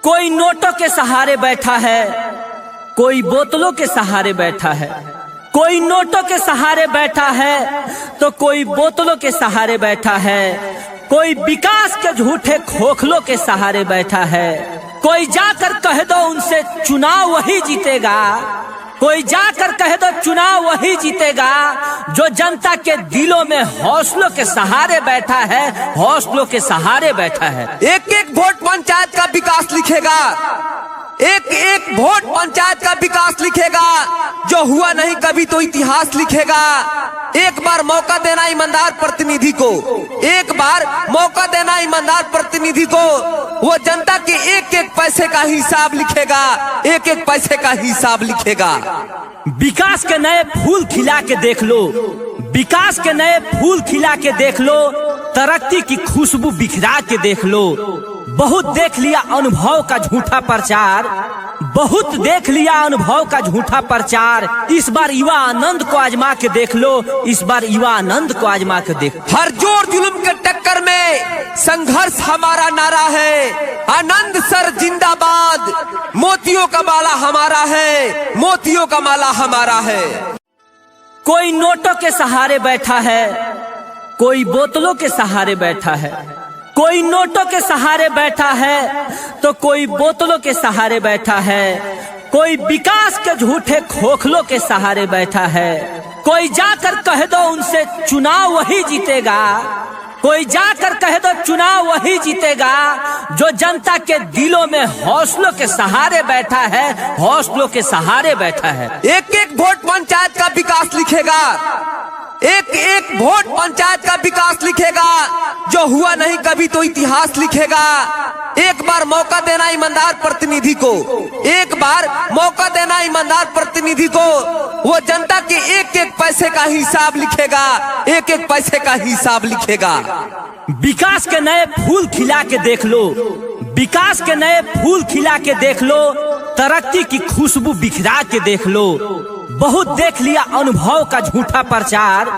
कोई नोटों के सहारे बैठा है, कोई बोतलों के सहारे बैठा है। कोई नोटों के सहारे बैठा है तो कोई बोतलों के सहारे बैठा है। कोई विकास के झूठे खोखलों के सहारे बैठा है। कोई जाकर कह दो उनसे चुनाव वही जीतेगा। कोई जाकर कह दो चुनाव वही जीतेगा जो जनता के दिलों में हौसलों के सहारे बैठा है, हौसलों के सहारे बैठा है। एक एक वोट पंचायत का विकास लिखेगा, एक एक वोट पंचायत का विकास लिखेगा। जो हुआ नहीं कभी तो इतिहास लिखेगा। एक बार मौका देना ईमानदार प्रतिनिधि को, एक बार मौका देना ईमानदार प्रतिनिधि को। वो जनता के एक एक पैसे का हिसाब लिखेगा, एक एक पैसे का हिसाब लिखेगा। विकास के नए फूल खिला के देख लो, विकास के नए फूल खिला के देख लो, तरक्की की खुशबू बिखरा के देख लो। बहुत देख लिया अनुभव का झूठा प्रचार, बहुत देख लिया अनुभव का झूठा प्रचार। इस बार युवा आनंद को आजमा के देख लो, इस बार युवा आनंद को आजमा के देख। हर जोर जुल्म के टक्कर में संघर्ष हमारा नारा है। आनंद सर जिंदाबाद, मोतियों का माला हमारा है, मोतियों का माला हमारा है। कोई नोटों के सहारे बैठा है, कोई बोतलों के सहारे बैठा है। कोई नोटों के सहारे बैठा है तो कोई बोतलों के सहारे बैठा है। कोई विकास के झूठे खोखलों के सहारे बैठा है। कोई जाकर कह दो उनसे चुनाव वही जीतेगा। कोई जाकर कह दो चुनाव वही जीतेगा जो जनता के दिलों में हौसलों के सहारे बैठा है, हौसलों के सहारे बैठा है। एक एक वोट पंचायत का विकास लिखेगा, एक एक वोट पंचायत का विकास लिखेगा। जो हुआ नहीं कभी तो इतिहास लिखेगा। एक बार मौका देना ईमानदार प्रतिनिधि को, एक बार मौका देना ईमानदार प्रतिनिधि को। वो जनता के एक एक पैसे का हिसाब लिखेगा, एक एक पैसे का हिसाब लिखेगा। विकास के नए फूल खिला के देख लो, विकास के नए फूल खिला के देख लो, तरक्की की खुशबू बिखरा के देख लो। बहुत देख लिया अनुभव का झूठा प्रचार,